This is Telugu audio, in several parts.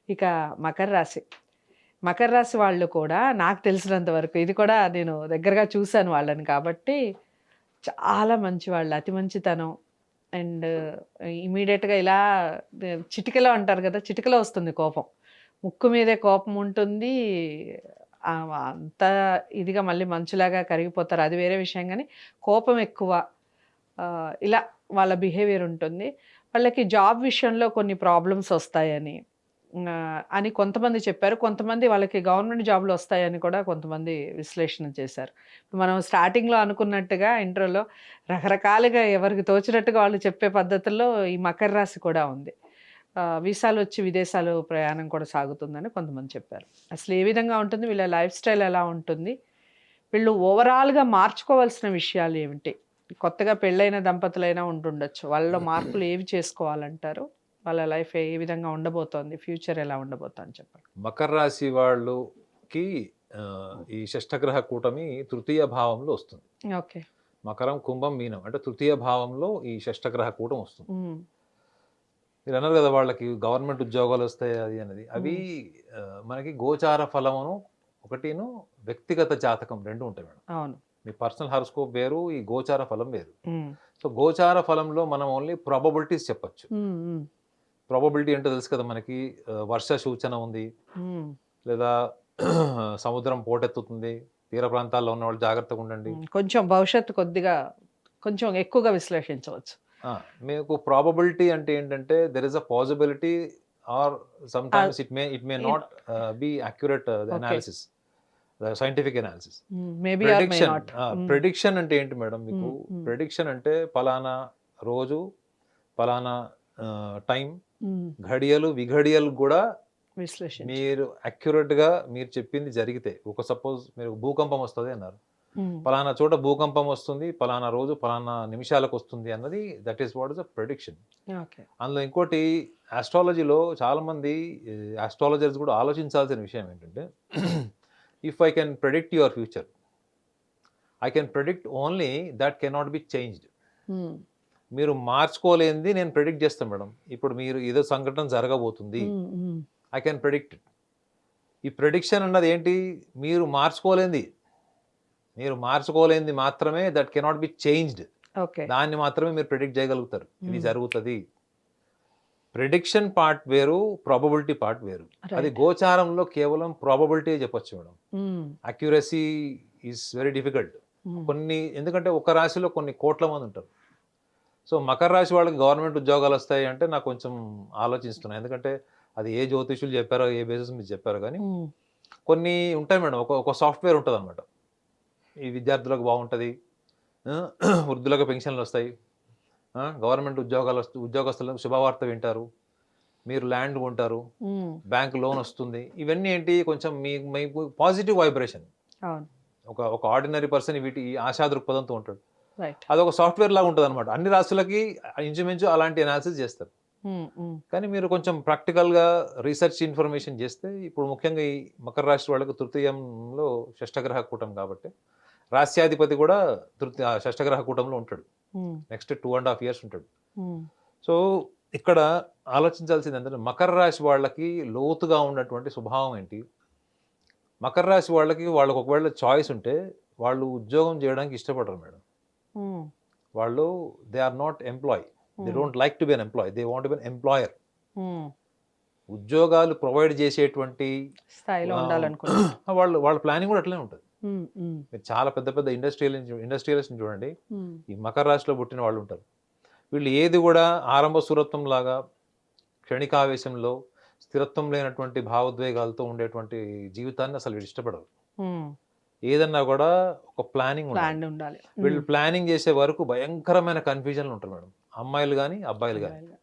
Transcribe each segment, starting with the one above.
ఇక మకర రాశి. మకర రాశి వాళ్ళు కూడా నాకు తెలిసినంత వరకు ఇది కూడా నేను దగ్గరగా చూసాను వాళ్ళని కాబట్టి చాలా మంచివాళ్ళు. అతి మంచితనం అండ్ ఇమ్మీడియేట్‌గా ఇలా చిటికెలో అంటారు కదా! చిటికెలో వస్తుంది కోపం. ముక్కు మీదే కోపం ఉంటుంది. అంత ఇదిగా మళ్ళీ మంచులాగా కరిగిపోతారు. అది వేరే విషయం గానీ, కోపం ఎక్కువ. ఇలా వాళ్ళ బిహేవియర్ ఉంటుంది. వాళ్ళకి జాబ్ విషయంలో కొన్ని ప్రాబ్లమ్స్ వస్తాయని అని కొంతమంది చెప్పారు. కొంతమంది వాళ్ళకి గవర్నమెంట్ జాబ్‌లు వస్తాయని కూడా కొంతమంది విశ్లేషణ చేశారు. మనం స్టార్టింగ్‌లో అనుకున్నట్టుగా ఇంట్రోలో రకరకాలుగా ఎవరికి తోచినట్టుగా వాళ్ళు చెప్పే పద్ధతుల్లో ఈ మకర రాశి కూడా ఉంది. వీసాలొచ్చి విదేశాలు ప్రయాణం కూడా సాగుతుందని కొంతమంది చెప్పారు. అసలు ఏ విధంగా ఉంటుంది? వీళ్ళ లైఫ్ స్టైల్ ఎలా ఉంటుంది? వీళ్ళు ఓవరాల్‌గా మార్చుకోవాల్సిన విషయాలు ఏమిటి? కొత్తగా పెళ్ళైన దంపతులైనా ఉంటుండొచ్చు. వాళ్ళలో మార్పులు ఏవి చేసుకోవాలంటారు? వాళ్ళ లైఫ్ ఏ విధంగా ఉండబోతోంది? ఫ్యూచర్ ఎలా ఉండబోతోంది చెప్పండి? మకర రాశి వాళ్ళుకి ఈ షష్టగ్రహ కూటమి తృతీయ భావంలో వస్తుంది. ఓకే. మకరం, కుంభం, మీనం అంటే తృతీయ భావంలో ఈ షష్టగ్రహ కూటం వస్తుంది. హ్మ్. మీరన్నారు కదా! వాళ్ళకి గవర్నమెంట్ ఉద్యోగాలొస్తాయి అది అనేది. అవి మనకి గోచార ఫలమును ఒకటీను వ్యక్తిగత జాతకం 2 ఉంటాయి మేడం. అవును. మీ పర్సనల్ హారోస్కోప్ వేరు, ఈ గోచార ఫలం వేరు. హ్మ్. సో, గోచార ఫలంలో మనం ఓన్లీ ప్రాబబిలిటీస్ చెప్పొచ్చు. హ్మ్. హ్మ్. ప్రాబబిలిటీ ఏంటో తెలుసు కదా మనకి వర్ష సూచన ఉంది. హ్మ్. లేదా సముద్రం పోటెత్తుతుంది. తీర ప్రాంతాల్లో ఉన్నవాళ్ళు జాగ్రత్తగుండండి. కొంచెం భవిష్యత్తు కొద్దిగా కొంచెం ఎక్కువగా విశ్లేషించవచ్చు. ఆ! మీకు ప్రాబబిలిటీ అంటే ఏంటంటే there is a possibility or ah, sometimes it may in not be accurate okay. Analysis. Scientific analysis. Maybe or may prediction not. Hmm. Prediction అంటే ఏంటి మేడం మీకు? హ్మ్. హ్మ్. ప్రెడిక్షన్ అంటే పలానా రోజు, పలానా టైం, హ్మ్. ఘడియలు, విఘడియలు గూడా విశ్లేషించి. మీరు అక్యురేట్‌గా మీరు చెప్పింది జరిగితే, సపోజ్ మీరు భూకంపం వస్తది అన్నారు. హ్మ్. పలానా చోట భూకంపం వస్తుంది, పలానా రోజు, పలానా నిమిషాలకొస్తుంది అన్నది that is what is a prediction. Okay. అందులో ఇంకోటి ఆస్ట్రాలజీలో చాలామంది ఆస్ట్రాలజర్స్ గూడా ఆలోచించాల్సిన విషయం ఏంటంటే, if I can predict your future, I can predict only that cannot be changed. హ్మ్. మీరు మార్చుకోలేనిది నేను ప్రెడిక్ట్ చేస్తాను మేడం. ఇప్పుడు మీరు ఏదో సంఘటన జరగబోతుంది. హ్మ్. హ్మ్. I can predict. ఈ ప్రెడిక్షన్ అన్నది ఏంటి? మీరు మార్చుకోలేనిది. మీరు మార్చుకోలేనిది మాత్రమే that cannot be changed. Okay. దాన్ని మాత్రమే మీరు ప్రెడిక్ట్ చేయగలుగుతారు. ఇది హ్మ్. జరుగుతది. ప్రెడిక్షన్ పార్ట్ వేరు, ప్రాబబిలిటీ పార్ట్ వేరు. అది రైట్. గోచారంలో కేవలం ప్రాబబిలిటీయే చెప్పొచ్చు మేడం. హ్మ్. Accuracy is very difficult. హ్మ్. ఎందుకంటే ఒక రాశిలో కొన్ని కోట్ల మంది ఉంటారు. సో, మకర రాశి వాళ్ళకి గవర్నమెంట్ ఉద్యోగాలొస్తాయి అంటే నాకు కొంచెం ఆలోచిస్తున్నా. ఎందుకంటే అది ఏ జ్యోతిష్యులు చెప్పారో, ఏ బేసిస్ మీద చెప్పారో గానీ, హ్మ్. కొన్ని ఉంటాయి మేడం. ఒక సాఫ్ట్‌వేర్ ఉంటదనమాట. ఈ విద్యార్థులకు బావుంటది. వృద్ధులకు పెన్షన్‌లొస్తాయి. గవర్నమెంట్ ఉద్యోగస్తులకు శుభవార్త వింటారు. మీరు ల్యాండ్ కొంటారు. హ్మ్. బ్యాంక్ లోనొస్తుంది. ఇవన్నీ ఏంటి కొంచెం మీకు పాజిటివ్ వైబ్రేషన్. అవును. ఒక ఆర్డినరీ పర్సన్ ఈ ఆశా దృక్పథంతో ఉంటాడు. రైట్. అదొక సాఫ్ట్‌వేర్ లాగా ఉంటదనమాట. అన్ని రాష్ట్రాలకి ఇంచుమించు అలాంటి అనాలిసిస్ చేస్తారు. హ్మ్. హ్మ్. కానీ మీరు కొంచెం ప్రాక్టికల్‌గా రీసెర్చ్ ఇన్ఫర్మేషన్ చేస్తే ఇప్పుడు ముఖ్యంగా ఈ మకర రాశి వాళ్ళకి తృతీయంలో షష్టగ్రహ కూటమి కాబట్టి, రాస్యాధిపతి కూడా షష్టగ్రహ కూటమిలో ఉంటాడు. హ్మ్. నెక్స్ట్ 2 ½ ఇయర్స్ ఉంటాడు. హ్మ్. సో, ఇక్కడ ఆలోచించాల్సిందేంటంటే మకర రాశి వాళ్ళకి లోతుగా ఉన్నటువంటి స్వభావం ఏంటి? మకర రాశి వాళ్ళకి ఒకవేళ చాయిస్ ఉంటే వాళ్ళు ఉద్యోగం చేయడానికి ఇష్టపడరు మేడం. హ్మ్. వాళ్ళు they are not employee. They hmm. Don't like to be an employee. They want to be an employer. Hmm. ఉద్యోగాలు ప్రొవైడ్ చేసేటువంటి స్థాయిలో ఆహ్, ఉండాలనుకుంటారు. వాళ్ళ ప్లానింగ్ కూడా అట్లనే ఉంటది. హ్మ్. హ్మ్. మీరు చాలా పెద్ద పెద్ద ఇండస్ట్రియలిస్ట్‌ని చూడండి. హ్మ్. ఈ మకర రాశిలో పుట్టిన వాళ్ళు ఉంటారు. వీళ్ళు ఏది కూడా ఆరంభ శూరత్వంలాగా క్షణికావేశంలో స్థిరత్వం లేనటువంటి భావోద్వేగాలతో ఉండేటువంటి జీవితాన్ని అసలు వీళ్ళు ఇష్టపడరు. హ్మ్. ఏదన్నా కూడా ఒక ప్లానింగ్ ఉండాలి. ప్లాన్డ్ ఉండాలి. వీళ్ళు హ్మ్. ప్లానింగ్ చేసే వరకు భయంకరమైన కన్‌ఫ్యూజన్‌లో ఉంటారు మేడం. అమ్మాయిలు గాని, అబ్బాయిలు గాని. అబ్బాయిలుగా.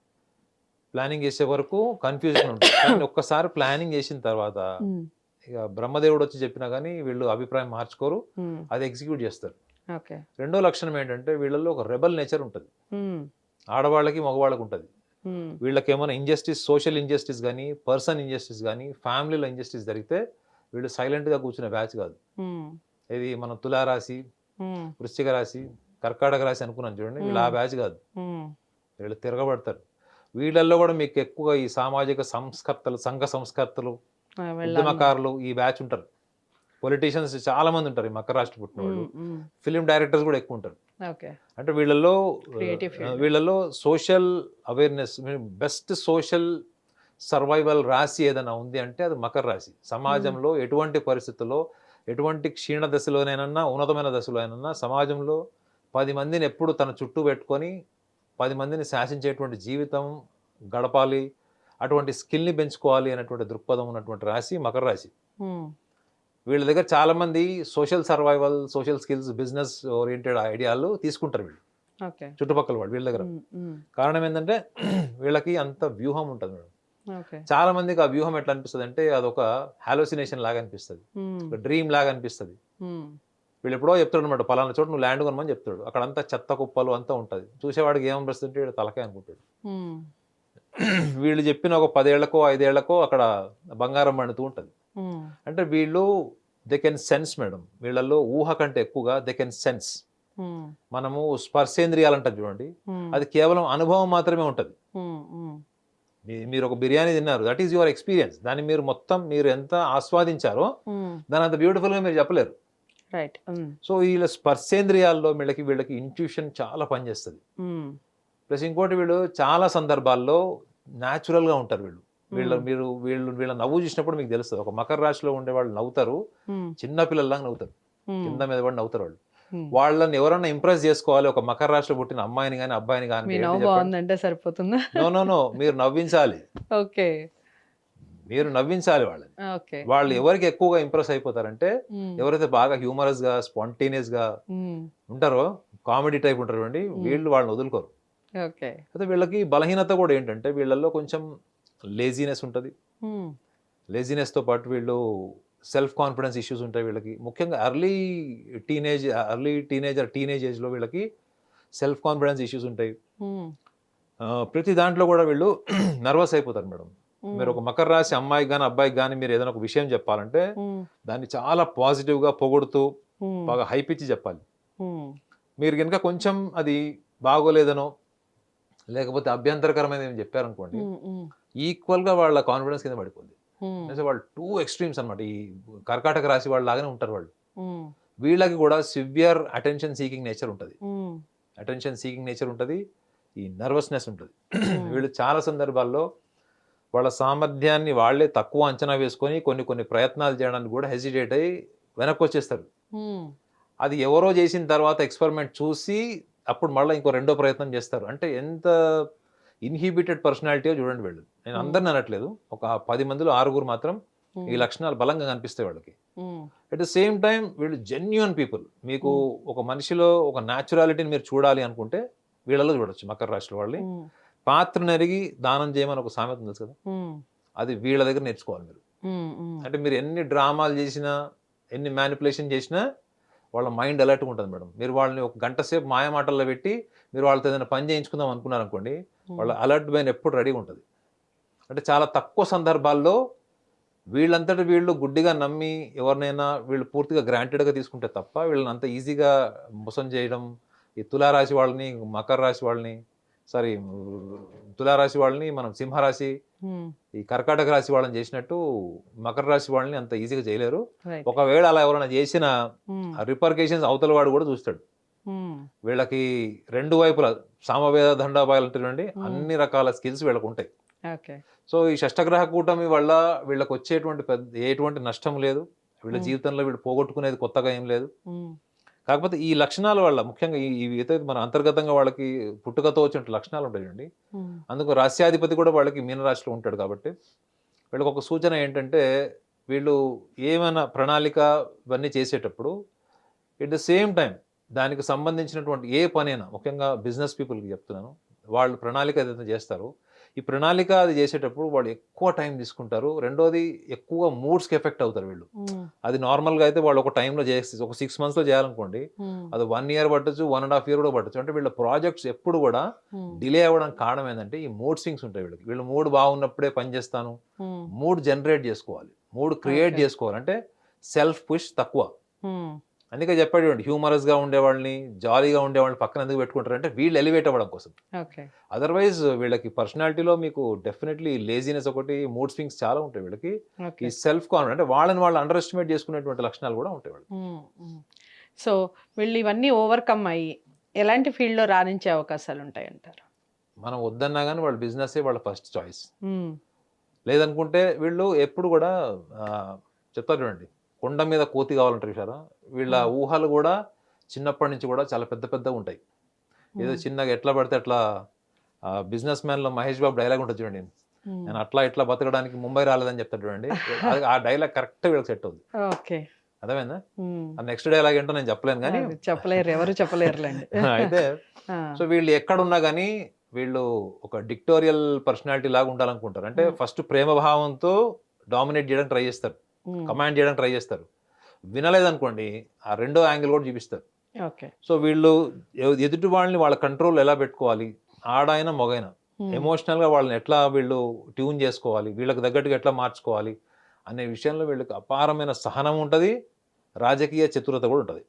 ప్లానింగ్ చేసే వరకు కన్‌ఫ్యూజన్ ఉంటది. కానీ ఒక్కసారి ప్లానింగ్ చేసిన తర్వాత హ్మ్. ఇక బ్రహ్మదేవుడొచ్చి చెప్పినా గాని వీళ్ళు అభిప్రాయం మార్చుకోరు. హ్మ్. అది ఎగ్జిక్యూట్ చేస్తారు. ఓకే. రెండో లక్షణం ఏంటంటే వీళ్ళలో ఒక రెబెల్ నేచర్ ఉంటది. హ్మ్. ఆడవాళ్ళకి, మగవాళ్ళకి ఉంటది. హ్మ్. వీళ్ళకేమైనా సోషల్ ఇంజస్టిస్ గాని, పర్సన్ ఇంజస్టిస్ గాని, ఫ్యామిలీలో ఇంజస్టిస్ జరిగితే వీళ్ళు సైలెంట్‌గా కూర్చునే బ్యాచ్ కాదు. హ్మ్. ఇది మనం తులారాశి, హ్మ్. వృశ్చిక రాశి, కర్కాటక రాశి అనుకున్నాం చూడండి. వీళ్ళు ఆ హ్మ్. బ్యాచ్ కాదు. హ్మ్. వీళ్ళు తిరగబడతారు. వీళ్ళల్లో కూడా మీకు ఎక్కువ ఈ సామాజిక సంస్కర్తలు, సంఘ సంస్కర్తలు, ఉద్యమకారులు ఈ బ్యాచ్ ఉంటారు. పొలిటీషియన్స్ చాలా మంది ఉంటారు ఈ మకర రాశి పుట్టిన వాళ్ళు. ఫిలిం డైరెక్టర్స్ కూడా ఎక్కువ ఉంటారు. అంటే వీళ్ళల్లో social awareness, best social survival రాశి ఏదైనా ఉంది అంటే అది మకర రాశి. సమాజంలో ఎటువంటి పరిస్థితుల్లో, ఎటువంటి క్షీణ దశలోనైనా ఉన్నతమైన దశలోనైనా సమాజంలో 10 మందిని ఎప్పుడు తన చుట్టూ పెట్టుకొని 10 మందిని శాసించేటువంటి జీవితం గడపాలి, అటువంటి స్కిల్ని పెంచుకోవాలి అనేటువంటి దృక్పథం ఉన్నటువంటి రాశి మకర రాశి. వీళ్ళ దగ్గర చాలా మంది social survival, social skills, business oriented ఐడియాలు తీసుకుంటారు వీళ్ళు, చుట్టుపక్కల వాళ్ళు వీళ్ళ దగ్గర. కారణం ఏంటంటే వీళ్ళకి అంత వ్యూహం ఉంటుంది మేడం. చాలా మందికి ఆ వ్యూహం ఎట్లా అనిపిస్తుంది అంటే అదొక హాలోసినేషన్ లాగా అనిపిస్తుంది, ఒక డ్రీమ్ లాగా అనిపిస్తుంది. వీళ్ళు ఎప్పుడో చెప్తాడు అనమాట, పలానా చోట నువ్వు ల్యాండ్ కొనమని చెప్తాడు, అక్కడ అంతా చెత్త కుప్పలు అంతా ఉంటుంది. చూసేవాడికి ఏమనిపిస్తుంటే వీడు తలకే అనుకుంటాడు. వీళ్ళు చెప్పిన ఒక 10 ఏళ్లకో 5 ఏళ్లకో అక్కడ బంగారం పండుతూ ఉంటుంది. అంటే వీళ్ళు దే కెన్ సెన్స్ మేడం. వీళ్ళల్లో ఊహ కంటే ఎక్కువగా దే కెన్ సెన్స్. మనము స్పర్శేంద్రియాలు అంటారు చూడండి, అది కేవలం అనుభవం మాత్రమే ఉంటుంది. మీరు ఒక బిర్యానీ తిన్నారు, దట్ ఈస్ యువర్ ఎక్స్పీరియన్స్. దాన్ని మీరు మొత్తం మీరు ఎంత ఆస్వాదించారో దాని అంత బ్యూటిఫుల్ గా మీరు చెప్పలేరు. సో వీళ్ళ స్పర్శేంద్రియాల్లో వీళ్ళకి ఇంట్యూషన్ చాలా పనిచేస్తుంది. ప్లస్ ఇంకోటి, వీళ్ళు చాలా సందర్భాల్లో న్యాచురల్ గా ఉంటారు. వీళ్ళ నవ్వు చూసినప్పుడు మీకు తెలుస్తుంది. ఒక మకర రాశిలో ఉండే వాళ్ళు నవ్వుతారు, చిన్న పిల్లల్లాగా నవ్వుతారు, కింద మీద పడి నవ్వుతారు వాళ్ళు. వాళ్ళని ఎవరన్నా ఇంప్రెస్ చేసుకోవాలి, ఒక మకర రాశిలో పుట్టిన అమ్మాయిని కానీ అబ్బాయిని కానీ సరిపోతుందా? నో, మీరు నవ్వించాలి. మీరు నవ్వించాలి వాళ్ళని. వాళ్ళు ఎవరికి ఎక్కువగా ఇంప్రెస్ అయిపోతారంటే ఎవరైతే బాగా హ్యూమరస్ గా, స్పాంటేనియస్ గా ఉంటారో, కామెడీ టైప్ ఉంటారు అండి, వాళ్ళని వదులుకోరు. అయితే వీళ్ళకి బలహీనత కూడా ఏంటంటే వీళ్ళల్లో కొంచెం లేజినెస్ ఉంటుంది. లేజినెస్తో పాటు వీళ్ళు సెల్ఫ్ కాన్ఫిడెన్స్ ఇష్యూస్ ఉంటాయి వీళ్ళకి. ముఖ్యంగా టీనేజ్ ఏజ్లో వీళ్ళకి సెల్ఫ్ కాన్ఫిడెన్స్ ఇష్యూస్ ఉంటాయి. ప్రతి దాంట్లో కూడా వీళ్ళు నర్వస్ అయిపోతారు మేడం. మీరు ఒక మకర రాశి అమ్మాయికి కానీ అబ్బాయికి కానీ మీరు ఏదైనా ఒక విషయం చెప్పాలంటే దాన్ని చాలా పాజిటివ్గా పొగుడుతూ బాగా హైప్ ఇచ్చి చెప్పాలి. మీరు కనుక కొంచెం అది బాగోలేదనో లేకపోతే అభ్యంతరకరమైన ఏం చెప్పారనుకోండి, ఈక్వల్గా వాళ్ళ కాన్ఫిడెన్స్ కింద పడిపోద్ది. వాళ్ళు 2 ఎక్స్ట్రీమ్స్ అనమాట. ఈ కర్కాటక రాశి వాళ్ళు లాగానే ఉంటారు వాళ్ళు. వీళ్ళకి కూడా సివియర్ అటెన్షన్ సీకింగ్ నేచర్ ఉంటుంది, ఈ నర్వస్నెస్ ఉంటుంది. వీళ్ళు చాలా సందర్భాల్లో వాళ్ళ సామర్థ్యాన్ని వాళ్ళే తక్కువ అంచనా వేసుకొని కొన్ని ప్రయత్నాలు చేయడానికి కూడా హెసిటేట్ అయ్యి వెనక్కి వచ్చేస్తారు. అది ఎవరో చేసిన తర్వాత ఎక్స్పెరిమెంట్ చూసి అప్పుడు మళ్ళీ ఇంకో రెండో ప్రయత్నం చేస్తారు. అంటే ఎంత ఇన్హిబిటెడ్ పర్సనాలిటీయో చూడండి వీళ్ళు. నేను అందరిని అనట్లేదు, ఒక 10 మందిలో 6 మాత్రం ఈ లక్షణాలు బలంగా కనిపిస్తాయి వాళ్ళకి. అట్ ద సేమ్ టైం వీళ్ళు జెన్యూన్ పీపుల్. మీకు ఒక మనిషిలో ఒక న్యాచురాలిటీని మీరు చూడాలి అనుకుంటే వీళ్ళలో చూడొచ్చు. మకర రాశి వాళ్ళని పాత్ర నెరిగి దానం చేయమని ఒక సామెత తెలుసు కదా, అది వీళ్ళ దగ్గర నేర్చుకోవాలి మీరు. అంటే మీరు ఎన్ని డ్రామాలు చేసినా, ఎన్ని మ్యానిపులేషన్ చేసినా వాళ్ళ మైండ్ అలర్ట్గా ఉంటుంది మేడం. మీరు వాళ్ళని ఒక గంట సేపు మాయ మాటల్లో పెట్టి మీరు వాళ్ళతో ఏదైనా పని చేయించుకుందాం అనుకున్నారు అనుకోండి, వాళ్ళ అలర్ట్ మైండ్ ఎప్పుడు రెడీగా ఉంటుంది. అంటే చాలా తక్కువ సందర్భాల్లో వీళ్ళంతటి వీళ్ళు గుడ్డిగా నమ్మి ఎవరినైనా వీళ్ళు పూర్తిగా గ్రాంటెడ్గా తీసుకుంటే తప్ప వీళ్ళని అంత ఈజీగా మోసం చేయడం. ఈ తులారాశి వాళ్ళని, మకర రాశి వాళ్ళని, తులారాశి వాళ్ళని మనం సింహరాశి, ఈ కర్కాటక రాశి వాళ్ళని చేసినట్టు మకర రాశి వాళ్ళని అంత ఈజీగా చేయలేరు. ఒకవేళ అలా ఎవరైనా చేసిన రిపర్కేషన్స్ అవతల వాడు కూడా చూస్తాడు. వీళ్ళకి 2 వైపులా సామవేద దండాపాయాలు అంటారండి, అన్ని రకాల స్కిల్స్ వీళ్ళకు ఉంటాయి. సో ఈ షష్టగ్రహ కూటమి వల్ల వీళ్ళకి వచ్చేటువంటి ఎటువంటి నష్టం లేదు. వీళ్ళ జీవితంలో వీళ్ళు పోగొట్టుకునేది కొత్తగా ఏం లేదు. కాకపోతే ఈ లక్షణాల వల్ల ముఖ్యంగా ఇవైతే మన అంతర్గతంగా వాళ్ళకి పుట్టుకతో వచ్చిన లక్షణాలు ఉంటాయండి. అందుకు రాశ్యాధిపతి కూడా వాళ్ళకి మీనరాశిలో ఉంటాడు. కాబట్టి వీళ్ళకి ఒక సూచన ఏంటంటే వీళ్ళు ఏమైనా ప్రణాళిక ఇవన్నీ చేసేటప్పుడు ఎట్ ద సేమ్ టైం దానికి సంబంధించినటువంటి ఏ పనైనా, ముఖ్యంగా బిజినెస్ పీపుల్కి చెప్తున్నాను, వాళ్ళు ప్రణాళిక ఏదైతే చేస్తారో ఈ ప్రణాళిక అది చేసేటప్పుడు వాళ్ళు ఎక్కువ టైం తీసుకుంటారు. రెండోది ఎక్కువ మూడ్స్కి ఎఫెక్ట్ అవుతారు వీళ్ళు. అది నార్మల్గా అయితే వాళ్ళు ఒక టైంలో చేసి ఒక 6 monthsలో చేయాలనుకోండి, అది 1 year పట్టచ్చు, 1.5 years కూడా పట్టచ్చు. అంటే వీళ్ళ ప్రాజెక్ట్స్ ఎప్పుడు కూడా డిలే అవ్వడానికి కారణం ఏంటంటే ఈ మూడ్ స్వింగ్స్ ఉంటాయి వీళ్ళకి. వీళ్ళు మూడ్ బాగున్నప్పుడే పని చేస్తాను, మూడ్ జనరేట్ చేసుకోవాలి, మూడ్ క్రియేట్ చేసుకోవాలి. అంటే సెల్ఫ్ పుష్ తక్కువ. అందుకే చెప్పాడు చూడండి, హ్యూమరస్గా ఉండేవాళ్ళని, జాలీగా ఉండేవాళ్ళని పక్కన ఎందుకు పెట్టుకుంటారు అంటే వీళ్ళు ఎలివేట్ అవ్వడం కోసం. ఓకే. అదర్వైజ్ వీళ్ళకి పర్సనాలిటీలో మీకు డెఫినెట్లీ లేజినెస్ ఒకటి, మూడ్ స్వింగ్స్ చాలా ఉంటాయి వీళ్ళకి. ఓకే. ఈ సెల్ఫ్ కాన్ఫిడెంట్ అంటే వాళ్ళని వాళ్ళు అండర్ ఎస్టిమేట్ చేసుకునేటువంటి లక్షణాలు కూడా ఉంటాయి వాళ్ళు. సో వీళ్ళు ఇవన్నీ ఓవర్కమ్ అయ్యి ఎలాంటి ఫీల్డ్లో రాణించే అవకాశాలు ఉంటాయంటారు? మనం వద్దన్నా కానీ వాళ్ళ బిజినెస్సే వాళ్ళ ఫస్ట్ చాయిస్. లేదనుకుంటే వీళ్ళు ఎప్పుడు కూడా ఆ, చెప్తారు చూడండి, కొండ మీద కోతి కావాలంటారు చూసారా, వీళ్ళ ఊహలు కూడా చిన్నప్పటి నుంచి కూడా చాలా పెద్ద పెద్దగా ఉంటాయి. ఏదో చిన్నగా ఎట్లా పడితే అట్లా, బిజినెస్ మ్యాన్లో మహేష్ బాబు డైలాగ్ ఉంటుంది చూడండి, నేను అట్లా ఇట్లా బతకడానికి ముంబై రాలేదని చెప్తాడు చూడండి, ఆ డైలాగ్ కరెక్ట్ వీళ్ళకి సెట్ అవుతుంది. ఓకే. అర్థమైందా? ఆ నెక్స్ట్ డైలాగ్ ఏంటో నేను చెప్పలేను కానీ చెప్పలేరు, ఎవరు చెప్పలేరులేండి. అయితే సో వీళ్ళు ఎక్కడున్నా కానీ వీళ్ళు ఒక డిక్టోరియల్ పర్సనాలిటీ లాగా ఉండాలనుకుంటారు. అంటే ఫస్ట్ ప్రేమ భావంతో డామినేట్ చేయడానికి ట్రై చేస్తారు, కమాండ్ చేయడానికి ట్రై చేస్తారు. వినలేదనుకోండి ఆ రెండో యాంగిల్ కూడా చూపిస్తారు. ఓకే. సో వీళ్ళు ఎదుటి వాళ్ళని వాళ్ళ కంట్రోల్ ఎలా పెట్టుకోవాలి, ఆడైనా మొగైనా ఎమోషనల్గా వాళ్ళని ఎట్లా వీళ్ళు ట్యూన్ చేసుకోవాలి, వీళ్ళకి తగ్గట్టుగా ఎట్లా మార్చుకోవాలి అనే విషయంలో వీళ్ళకి అపారమైన సహనం ఉంటుంది, రాజకీయ చతురత కూడా ఉంటుంది.